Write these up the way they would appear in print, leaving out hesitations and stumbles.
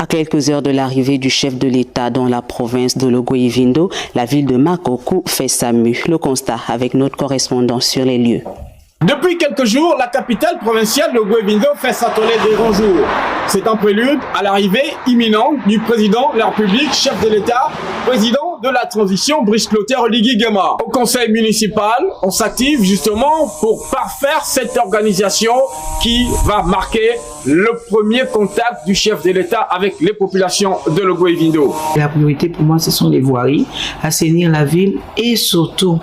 À quelques heures de l'arrivée du chef de l'État dans la province de Logoi-Vindo, la ville de Makoko fait sa mue. Le constat avec notre correspondant sur les lieux. Depuis quelques jours, la capitale provinciale de Logoi-Vindo fait sa tournée des grands jours. C'est un prélude à l'arrivée imminente du président de la République, chef de l'État, président de la transition, Brice Clotaire Oligui Nguema. Au conseil municipal, on s'active justement pour parfaire cette organisation qui va marquer le premier contact du chef de l'État avec les populations de Logoi-Vindo. La priorité pour moi, ce sont les voiries, assainir la ville et surtout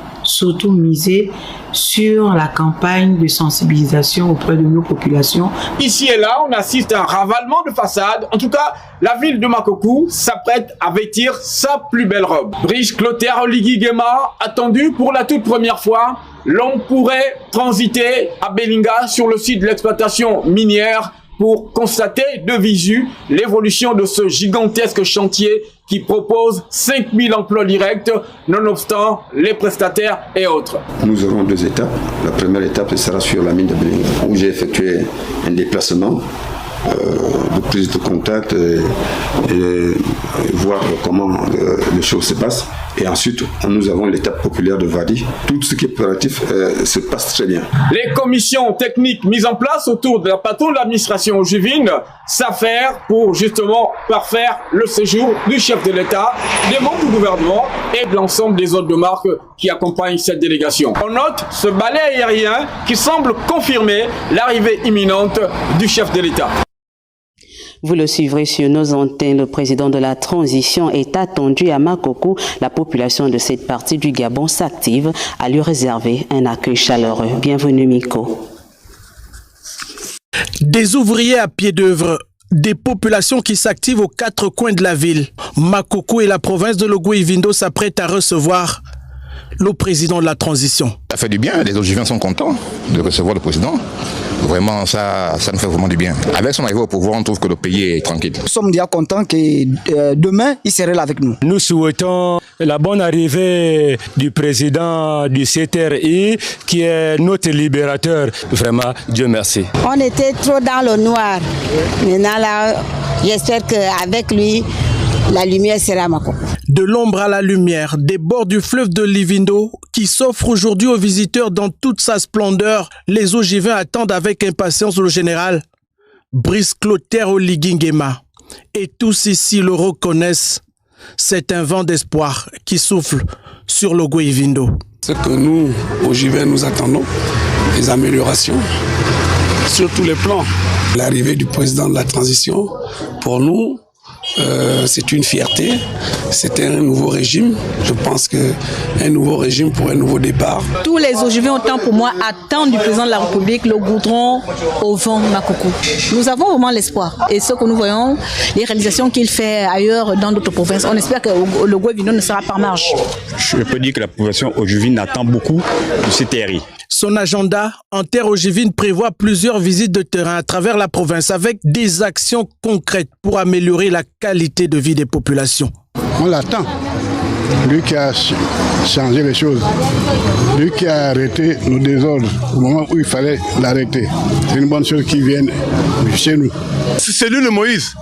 miser sur la campagne de sensibilisation auprès de nos populations. Ici et là, on assiste à un ravalement de façade. En tout cas, la ville de Makoko s'apprête à vêtir sa plus belle robe. Brice Clotaire Oligui Nguema, attendu pour la toute première fois, l'on pourrait transiter à Belinga sur le site de l'exploitation minière pour constater de visu l'évolution de ce gigantesque chantier qui propose 5000 emplois directs, nonobstant les prestataires et autres. Nous aurons deux étapes. La première étape sera sur la mine de Belinga, où j'ai effectué un déplacement de prise de contact et voir comment les choses se passent. Et ensuite, nous avons l'étape populaire de Vadi. Tout ce qui est opératif se passe très bien. Les commissions techniques mises en place autour de la patron de l'administration ojivine s'affairent pour justement parfaire le séjour du chef de l'État, des membres du gouvernement et de l'ensemble des autres marques qui accompagnent cette délégation. On note ce balai aérien qui semble confirmer l'arrivée imminente du chef de l'État. Vous le suivrez sur nos antennes. Le président de la transition est attendu à Makoko. La population de cette partie du Gabon s'active à lui réserver un accueil chaleureux. Bienvenue, Miko. Des ouvriers à pied d'œuvre, des populations qui s'activent aux quatre coins de la ville. Makoko et la province de Logoi-Vindo s'apprêtent à recevoir le président de la transition. Ça fait du bien, les Ogiviens sont contents de recevoir le président. Vraiment, ça nous fait vraiment du bien. Avec son arrivée au pouvoir, on trouve que le pays est tranquille. Nous sommes déjà contents que demain, il serait là avec nous. Nous souhaitons la bonne arrivée du président du CTRI, qui est notre libérateur. Vraiment, Dieu merci. On était trop dans le noir. Maintenant, là, j'espère qu'avec lui, la lumière sera à Makoko. De l'ombre à la lumière, des bords du fleuve de Livindo qui s'offre aujourd'hui aux visiteurs dans toute sa splendeur, les Ogiviens attendent avec impatience le général Brice Clotaire Oligui Nguema. Et tous ici le reconnaissent. C'est un vent d'espoir qui souffle sur Logoi-Vindo. Ce que nous, Ogiviens, nous attendons, des améliorations sur tous les plans. L'arrivée du président de la transition, pour nous, c'est une fierté, c'est un nouveau régime. Je pense qu'un nouveau régime pour un nouveau départ. Tous les Ogiviens, autant pour moi, attendent du président de la République le goudron au vent Makoko. Nous avons vraiment l'espoir. Et ce que nous voyons, les réalisations qu'il fait ailleurs dans d'autres provinces, on espère que le Logoi-Vindo ne sera pas en marge. Je peux dire que la population ogivine attend beaucoup du CTRI. Son agenda en terre ogivine prévoit plusieurs visites de terrain à travers la province avec des actions concrètes pour améliorer la qualité de vie des populations. On l'attend. Lui qui a changé les choses, lui qui a arrêté nos désordres au moment où il fallait l'arrêter. C'est une bonne chose qui vient chez nous. C'est lui le Moïse,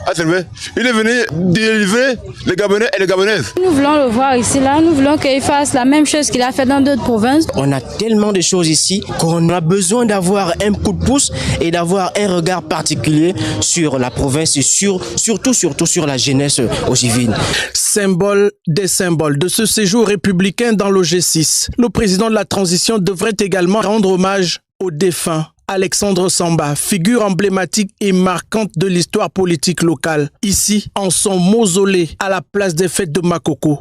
il est venu délivrer les Gabonais et les Gabonaises. Nous voulons le voir ici, là. Nous voulons qu'il fasse la même chose qu'il a fait dans d'autres provinces. On a tellement de choses ici qu'on a besoin d'avoir un coup de pouce et d'avoir un regard particulier sur la province et surtout sur la jeunesse ogivine. Symbole des symboles de ce séjour républicain dans le G6. Le président de la transition devrait également rendre hommage aux défunts. Alexandre Samba, figure emblématique et marquante de l'histoire politique locale. Ici, en son mausolée, à la place des fêtes de Makoko,